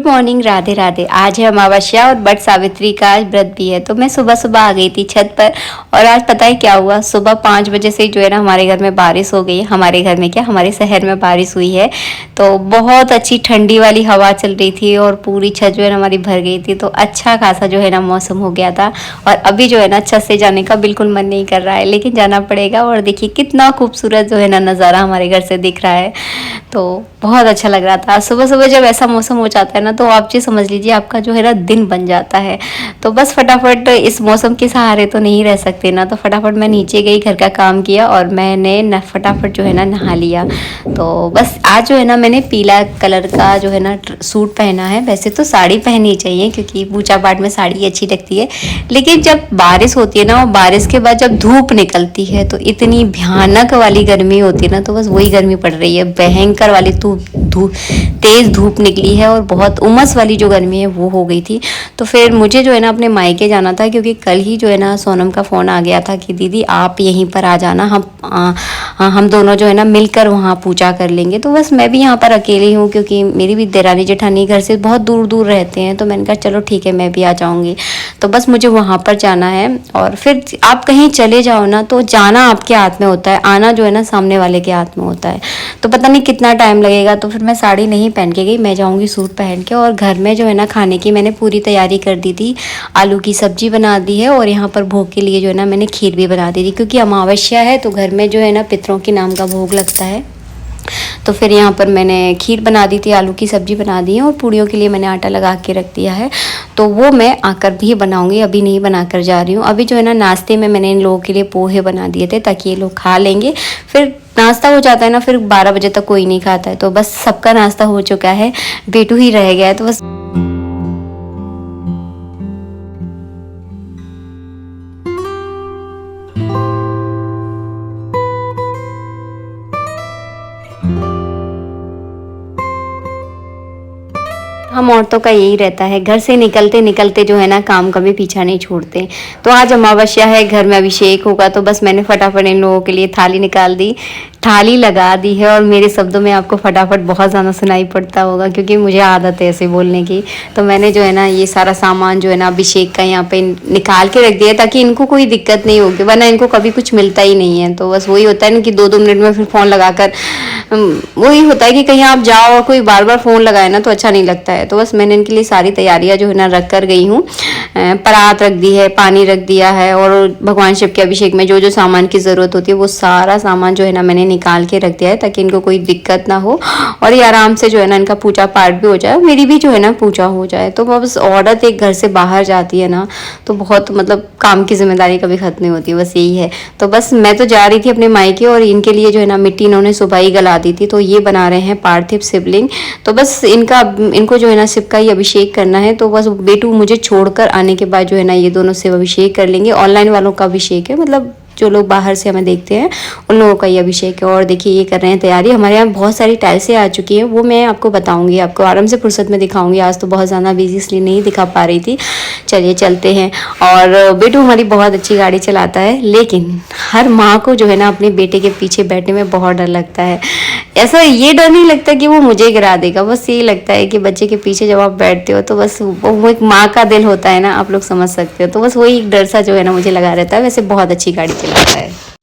Morning, Radhe Radhe. आज है अमावस्या और बट सावित्री का आज व्रत भी है। तो मैं सुबह सुबह आ गई थी छत पर। और आज पता है क्या हुआ, सुबह 5 बजे से जो है ना हमारे घर में बारिश हो गई है। हमारे घर में क्या, हमारे शहर में बारिश हुई है। तो बहुत अच्छी ठंडी वाली हवा चल रही थी और पूरी छत जो है ना हमारी भर गई थी। तो अच्छा खासा जो है ना मौसम हो गया था। और अभी जो है ना छत से जाने का बिल्कुल मन नहीं कर रहा है, लेकिन जाना पड़ेगा। और देखिए कितना खूबसूरत जो है ना नज़ारा हमारे घर से दिख रहा है। तो बहुत अच्छा लग रहा था। सुबह सुबह जब ऐसा मौसम हो जाता है ना, तो आप जी समझ लीजिए आपका जो है ना दिन बन जाता है। तो बस फटाफट इस मौसम के सहारे तो नहीं रह सकते ना, तो फटाफट मैं नीचे गई, घर का काम किया और मैंने न फटाफट जो है ना नहा लिया। तो बस आज जो है ना मैंने पीला कलर का जो है ना सूट पहना है। वैसे तो साड़ी पहननी चाहिए क्योंकि पूजा पाठ में साड़ी अच्छी लगती है, लेकिन जब बारिश होती है ना और बारिश के बाद जब धूप निकलती है तो इतनी भयानक वाली गर्मी होती है ना, तो बस वही गर्मी पड़ रही है, भयंकर वाली धूप, तेज धूप निकली है और बहुत उमस वाली जो गर्मी है वो हो गई थी। तो फिर मुझे जो है ना अपने मायके जाना था, क्योंकि कल ही जो है ना सोनम का फ़ोन आ गया था कि दीदी आप यहीं पर आ जाना, हम दोनों जो है ना मिलकर वहाँ पूजा कर लेंगे। तो बस मैं भी यहाँ पर अकेली हूँ, क्योंकि मेरी भी देरानी जेठानी घर से बहुत दूर दूर रहते हैं। तो मैंने कहा चलो ठीक है मैं भी आ जाऊँगी। तो बस मुझे वहाँ पर जाना है। और फिर आप कहीं चले जाओ ना, तो जाना आपके हाथ में होता है, आना जो है ना सामने वाले के हाथ में होता है। तो पता नहीं कितना टाइम लगेगा। तो फिर मैं साड़ी नहीं पहन के गई, मैं जाऊंगी सूट पहन के। और घर में जो है ना खाने की मैंने पूरी तैयारी कर दी थी। आलू की सब्जी बना दी है और यहाँ पर भोग के लिए जो है ना मैंने खीर भी बना दी थी, क्योंकि अमावस्या है तो घर में जो है ना पितरों के नाम का भोग लगता है। तो फिर यहाँ पर मैंने खीर बना दी थी, आलू की सब्जी बना दी है और पूड़ियों के लिए मैंने आटा लगा के रख दिया है। तो वो मैं आकर भी बनाऊंगी, अभी नहीं बनाकर जा रही हूँ। अभी जो है ना नाश्ते में मैंने इन लोगों के लिए पोहे बना दिए थे ताकि ये लोग खा लेंगे। फिर नाश्ता हो जाता है ना, फिर 12 बजे तक कोई नहीं खाता है। तो बस सबका नाश्ता हो चुका है, बेटू ही रह गया है। तो बस हम औरतों का यही रहता है, घर से निकलते निकलते जो है ना काम का भी पीछा नहीं छोड़ते। तो आज अमावस्या है, घर में अभिषेक होगा। तो बस मैंने फटाफट इन लोगों के लिए थाली निकाल दी, थाली लगा दी है। और मेरे शब्दों में आपको फटाफट बहुत ज़्यादा सुनाई पड़ता होगा, क्योंकि मुझे आदत है ऐसे बोलने की। तो मैंने जो है ना ये सारा सामान जो है ना अभिषेक का यहाँ पे निकाल के रख दिया, ताकि इनको कोई दिक्कत नहीं होगी, वरना इनको कभी कुछ मिलता ही नहीं है। तो बस वही होता है ना कि 2-2 मिनट में फिर फ़ोन लगाकर वही होता है कि कहीं आप जाओ और कोई बार बार फ़ोन लगाए ना तो अच्छा नहीं लगता है। तो बस मैंने इनके लिए सारी तैयारियां जो है ना रख कर गई हूँ। परात रख दी है, पानी रख दिया है, और भगवान शिव के अभिषेक में जो जो सामान की ज़रूरत होती है वो सारा सामान जो है ना मैंने निकाल के रख दिया है, ताकि इनको कोई दिक्कत ना हो और ये आराम से जो है ना इनका पूजा पाठ भी हो जाए, मेरी भी जो है ना पूजा हो जाए। तो बस औरत एक घर से बाहर जाती है ना, तो बहुत मतलब काम की जिम्मेदारी कभी खत्म नहीं होती, बस यही है। तो बस मैं तो जा रही थी अपने मायके, और इनके लिए जो है ना मिट्टी इन्होंने सुबह ही गला दी थी। तो ये बना रहे हैं पार्थिव शिवलिंग। तो बस इनको जो है ना शिव का ही अभिषेक करना है। तो बस बेटू मुझे छोड़कर आने के बाद जो है ना ये दोनों शिव अभिषेक कर लेंगे। ऑनलाइन वालों का अभिषेक है, मतलब जो लोग बाहर से हमें देखते हैं उन लोगों का ये अभिषेक है। और देखिए ये कर रहे हैं तैयारी। हमारे यहाँ बहुत सारी टाइल्सें आ चुकी हैं, वो मैं आपको बताऊंगी, आपको आराम से फुर्सत में दिखाऊंगी। आज तो बहुत ज़्यादा बिजी इसलिए नहीं दिखा पा रही थी। चलिए चलते हैं। और बेटू हमारी बहुत अच्छी गाड़ी चलाता है, लेकिन हर माँ को जो है ना अपने बेटे के पीछे बैठने में बहुत डर लगता है। ऐसा ये डर नहीं लगता कि वो मुझे गिरा देगा, बस यही लगता है कि बच्चे के पीछे जब आप बैठते हो तो बस वो एक माँ का दिल होता है ना, आप लोग समझ सकते हो। तो बस वही एक डर सा जो है ना मुझे लगा रहता है। वैसे बहुत अच्छी गाड़ी चलाता है।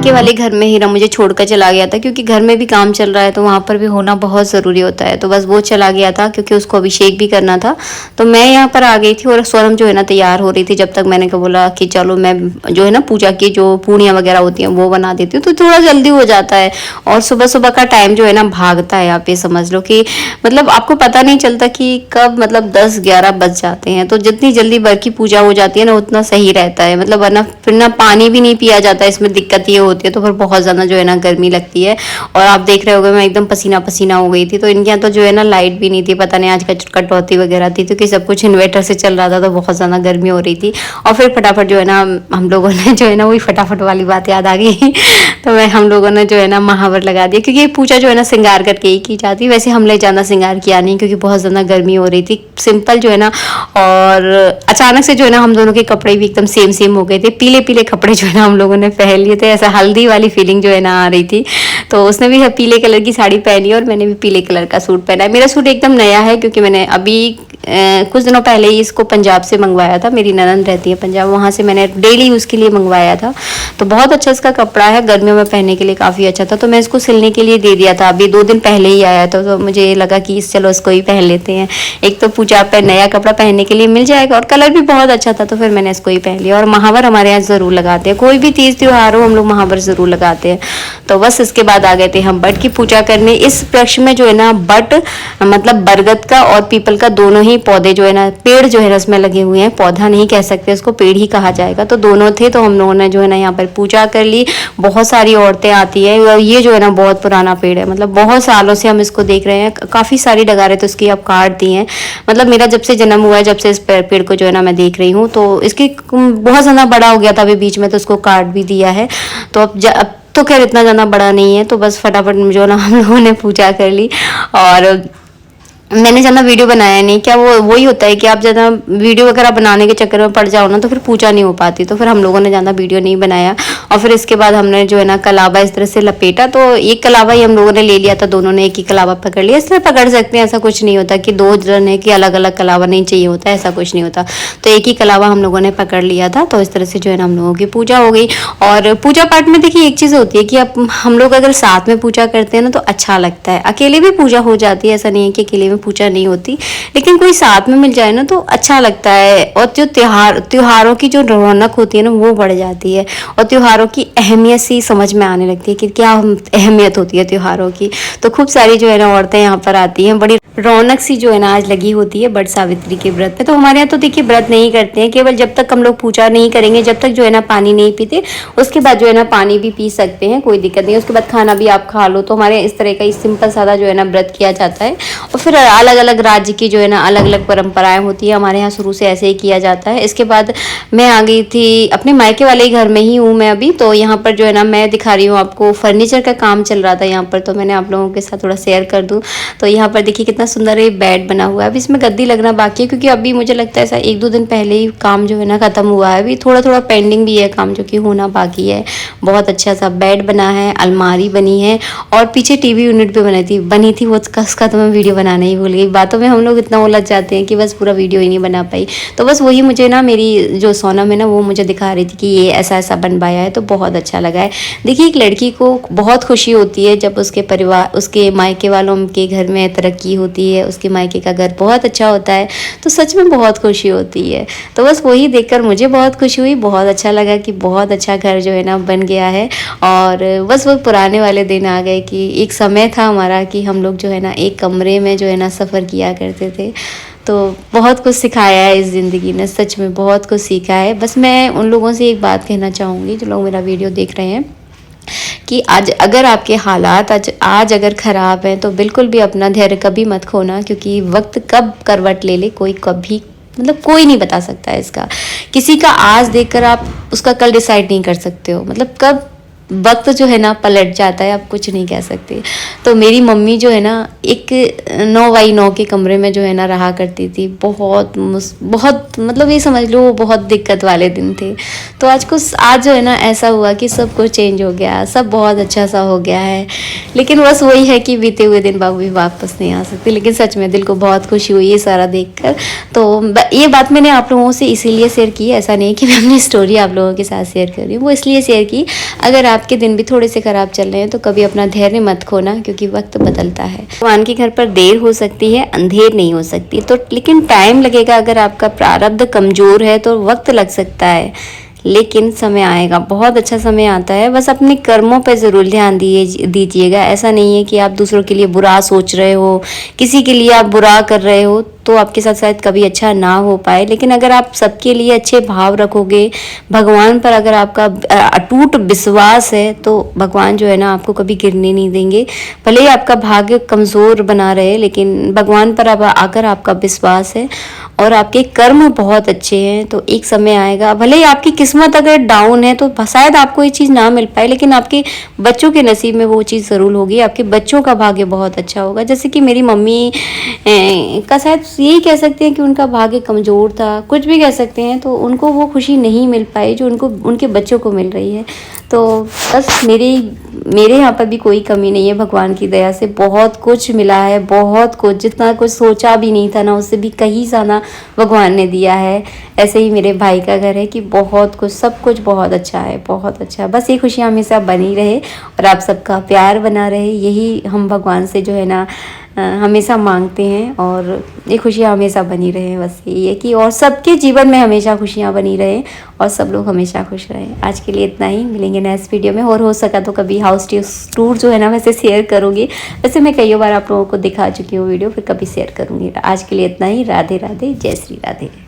वाले घर में हीरा मुझे छोड़कर चला गया था, क्योंकि घर में भी काम चल रहा है तो वहाँ पर भी होना बहुत ज़रूरी होता है। तो बस वो चला गया था क्योंकि उसको अभिषेक भी करना था। तो मैं यहाँ पर आ गई थी और सोनम जो है ना तैयार हो रही थी। जब तक मैंने कहा बोला कि चलो मैं जो है ना पूजा की जो पूड़ियाँ वगैरह होती हैं वो बना देती हूँ, तो थोड़ा जल्दी हो जाता है। और सुबह सुबह का टाइम जो है ना भागता है, आप ये समझ लो कि मतलब आपको पता नहीं चलता कि कब मतलब 10-11 बज जाते हैं। तो जितनी जल्दी बर की पूजा हो जाती है ना उतना सही रहता है, मतलब वरना फिर ना पानी भी नहीं पिया जाता, इसमें दिक्कत ये होती होती है तो फिर बहुत ज़्यादा जो है ना गर्मी लगती है। और आप देख रहे होगे मैं एकदम पसीना पसीना हो गई थी। तो इनके यहाँ तो जो है ना लाइट भी नहीं थी, पता नहीं आज कटौती वगैरह थी, क्योंकि सब कुछ इन्वर्टर से चल रहा था तो बहुत ज़्यादा गर्मी हो रही थी। और फिर फटाफट जो है ना हम लोगों ने जो है ना वही फटाफट वाली बात याद आ गई तो हम लोगों ने जो है ना महावर लगा दिया, क्योंकि पूजा जो है ना श्रृंगार करके ही की जाती है। वैसे हमने ज़्यादा श्रृंगार किया नहीं क्योंकि बहुत ज़्यादा गर्मी हो रही थी, सिंपल जो है ना। और अचानक से जो है ना हम दोनों के कपड़े भी एकदम सेम सेम हो गए थे, पीले पीले कपड़े जो है ना हम लोगों ने पहन लिए थे, ऐसा हल्दी वाली फीलिंग जो है ना आ रही थी। तो उसने भी पीले कलर की साड़ी पहनी और मैंने भी पीले कलर का सूट पहना है। मेरा सूट एकदम नया है क्योंकि मैंने अभी कुछ दिनों पहले ही इसको पंजाब से मंगवाया था। मेरी ननद रहती है पंजाब, वहाँ से मैंने डेली यूज़ के लिए मंगवाया था। तो बहुत अच्छा इसका कपड़ा है, गर्मियों में पहनने के लिए काफ़ी अच्छा था। तो मैं इसको सिलने के लिए दे दिया था, अभी 2 दिन पहले ही आया था। तो मुझे लगा कि चलो इसको ही पहन लेते हैं, एक तो पूजा पे नया कपड़ा पहनने के लिए मिल जाएगा और कलर भी बहुत अच्छा था, तो फिर मैंने इसको ही पहन लिया। और महावर हमारे यहाँ ज़रूर लगाते हैं, कोई भी तीज त्योहार हो हम लोग महावर ज़रूर लगाते हैं। तो बस इसके बाद आ गए थे हम बट की पूजा करने। इस वृक्ष में जो है ना बट मतलब बरगद का और पीपल का दोनों ही पौधे जो है ना, पेड़ जो है ना इसमें लगे हुए हैं, पौधा नहीं कह सकते इसको, पेड़ ही कहा जाएगा। तो दोनों थे, तो हम लोगों ने जो है ना यहाँ पर पूजा कर ली। बहुत सारी औरतें आती है और ये जो है ना बहुत पुराना पेड़ है, मतलब बहुत सालों से हम इसको देख रहे हैं। काफ़ी सारी डगारें तो इसकी अब काट दी हैं। मतलब मेरा जब से जन्म हुआ है, जब से इस पेड़ को जो है ना मैं देख रही हूँ, तो इसकी बहुत ज़्यादा बड़ा हो गया था अभी बीच में, तो उसको काट भी दिया है। तो अब तो खैर इतना ज़्यादा बड़ा नहीं है। तो बस फटाफट जो है ना हम लोगों ने पूजा कर ली। और मैंने ज़्यादा वीडियो बनाया नहीं, क्या वो वही होता है कि आप ज़्यादा वीडियो वगैरह बनाने के चक्कर में पड़ जाओ ना तो फिर पूजा नहीं हो पाती। तो फिर हम लोगों ने ज़्यादा वीडियो नहीं बनाया। और फिर इसके बाद हमने जो है ना कलावा इस तरह से लपेटा, तो एक कलावा ही हम लोगों ने ले लिया था, दोनों ने एक ही कलावा पकड़ लिया। इस तरह पकड़ सकते हैं, ऐसा कुछ नहीं होता कि 2 जन है कि अलग अलग कलावा नहीं चाहिए होता, ऐसा कुछ नहीं होता। तो एक ही कलावा हम लोगों ने पकड़ लिया था। तो इस तरह से जो है ना हम लोगों की पूजा हो गई। और पूजा पाठ में देखिए एक चीज़ होती है कि अब हम लोग अगर साथ में पूजा करते हैं ना तो अच्छा लगता है। अकेले भी पूजा हो जाती है, ऐसा नहीं है कि अकेले में पूजा नहीं होती, लेकिन कोई साथ में मिल जाए ना तो अच्छा लगता है। और जो त्योहारों की जो रौनक होती है ना वो बढ़ जाती है, और त्योहारों की अहमियत सी समझ में आने लगती है कि क्या अहमियत होती है त्योहारों की। तो खूब सारी जो है ना औरतें यहाँ पर आती हैं, बड़ी रौनक सी जो है ना आज लगी होती है बट सावित्री के व्रत पे। तो हमारे यहाँ तो देखिए व्रत नहीं करते हैं, केवल जब तक हम लोग पूजा नहीं करेंगे, जब तक जो है ना पानी नहीं पीते, उसके बाद जो है ना पानी भी पी सकते हैं, कोई दिक्कत नहीं। उसके बाद खाना भी आप खा लो। तो हमारे इस तरह का सिंपल सादा जो है ना व्रत किया जाता है। और फिर अलग अलग राज्य की जो है ना अलग अलग परंपराएं होती है, हमारे यहाँ शुरू से ऐसे ही किया जाता है। इसके बाद मैं आ गई थी अपने मायके वाले घर में ही हूँ मैं अभी। तो यहाँ पर जो है ना मैं दिखा रही हूँ आपको, फर्नीचर का काम चल रहा था यहाँ पर, तो मैंने आप लोगों के साथ थोड़ा शेयर कर दूँ। तो यहाँ पर देखिए कितना सुंदर ये बेड बना हुआ है। अभी इसमें गद्दी लगना बाकी है, क्योंकि अभी मुझे लगता है ऐसा 1-2 दिन पहले ही काम जो है ना खत्म हुआ है। अभी थोड़ा थोड़ा पेंडिंग भी है काम, जो कि होना बाकी है। बहुत अच्छा सा बेड बना है, अलमारी बनी है, और पीछे टीवी यूनिट भी बनी थी वो कसका तो मैं वीडियो बनाना ही भूल गई। बातों में हम लोग इतना उलझ जाते हैं कि बस पूरा वीडियो ही नहीं बना पाई। तो बस वही मुझे ना मेरी जो सोनम है ना वो मुझे दिखा रही थी कि ये ऐसा ऐसा बनवाया है, तो बहुत अच्छा लगा है। देखिए एक लड़की को बहुत खुशी होती है जब उसके परिवार, उसके मायके वालों के घर में तरक्की होती है, उसके मायके का घर बहुत अच्छा होता है, तो सच में बहुत खुशी होती है। तो बस वही देखकर मुझे बहुत खुशी हुई, बहुत अच्छा लगा कि बहुत अच्छा घर जो है ना बन गया है। और बस वो पुराने वाले दिन आ गए कि एक समय था हमारा कि हम लोग जो है ना एक कमरे में जो है ना सफ़र किया करते थे। तो बहुत कुछ सिखाया है इस ज़िंदगी ने, सच में बहुत कुछ सीखा है। बस मैं उन लोगों से एक बात कहना चाहूँगी जो लोग मेरा वीडियो देख रहे हैं, कि आज अगर आपके हालात आज अगर ख़राब हैं तो बिल्कुल भी अपना धैर्य कभी मत खोना, क्योंकि वक्त कब करवट ले ले कोई कभी मतलब कोई नहीं बता सकता है इसका। किसी का आज देखकर आप उसका कल डिसाइड नहीं कर सकते हो, मतलब कब वक्त जो है ना पलट जाता है, आप कुछ नहीं कह सकते। तो मेरी मम्मी जो है ना एक 9x9 के कमरे में जो है ना रहा करती थी। बहुत मतलब ये समझ लो बहुत दिक्कत वाले दिन थे। तो आज जो है ना ऐसा हुआ कि सब कुछ चेंज हो गया, सब बहुत अच्छा सा हो गया है। लेकिन बस वही है कि बीते हुए दिन भी वापस नहीं आ सकते। लेकिन सच में दिल को बहुत खुशी हुई ये सारा देखकर। तो ये बात मैंने आप लोगों से इसीलिए शेयर की, ऐसा नहीं कि मैं अपनी स्टोरी आप लोगों के साथ शेयर कर रही हूँ, वो इसलिए शेयर की अगर आपके दिन भी थोड़े से खराब चल रहे हैं तो कभी अपना धैर्य मत खोना, क्योंकि वक्त बदलता है। भगवान के घर पर देर हो सकती है, अंधेर नहीं हो सकती। तो लेकिन टाइम लगेगा। अगर आपका प्रारब्ध कमजोर है तो वक्त लग सकता है, लेकिन समय आएगा, बहुत अच्छा समय आता है। बस अपने कर्मों पर ज़रूर ध्यान दीजिएगा। ऐसा नहीं है कि आप दूसरों के लिए बुरा सोच रहे हो, किसी के लिए आप बुरा कर रहे हो तो आपके साथ शायद कभी अच्छा ना हो पाए, लेकिन अगर आप सबके लिए अच्छे भाव रखोगे, भगवान पर अगर आपका अटूट विश्वास है, तो भगवान जो है ना आपको कभी गिरने नहीं देंगे। भले ही आपका भाग्य कमज़ोर बना रहे, लेकिन भगवान पर अब अगर आपका विश्वास है और आपके कर्म बहुत अच्छे हैं, तो एक समय आएगा, भले ही आपकी किस्मत अगर डाउन है तो शायद आपको ये चीज़ ना मिल पाए, लेकिन आपके बच्चों के नसीब में वो चीज़ ज़रूर होगी। आपके बच्चों का भाग्य बहुत अच्छा होगा। जैसे कि मेरी मम्मी का शायद यही कह सकते हैं कि उनका भाग्य कमज़ोर था, कुछ भी कह सकते हैं, तो उनको वो खुशी नहीं मिल पाई जो उनको उनके बच्चों को मिल रही है। तो बस मेरे यहाँ पर भी कोई कमी नहीं है, भगवान की दया से बहुत कुछ मिला है, बहुत कुछ, जितना कुछ सोचा भी नहीं था ना उससे भी कहीं ज़्यादा भगवान ने दिया है। ऐसे ही मेरे भाई का घर है कि बहुत कुछ, सब कुछ बहुत अच्छा है, बहुत अच्छा। बस ये खुशियाँ हमेशा बनी रहे और आप सबका प्यार बना रहे, यही हम भगवान से जो है ना हमेशा मांगते हैं, और ये खुशियाँ हमेशा बनी रहे। बस यही है कि और सबके जीवन में हमेशा खुशियाँ बनी रहे और सब लोग हमेशा खुश रहें। आज के लिए इतना ही, मिलेंगे नेक्स्ट वीडियो में, और हो सका तो कभी हाउस टूर जो है ना वैसे शेयर करूँगी। वैसे मैं कई बार आप लोगों को दिखा चुकी हूँ वीडियो, फिर कभी शेयर करूँगी। आज के लिए इतना ही। राधे राधे, जय श्री राधे।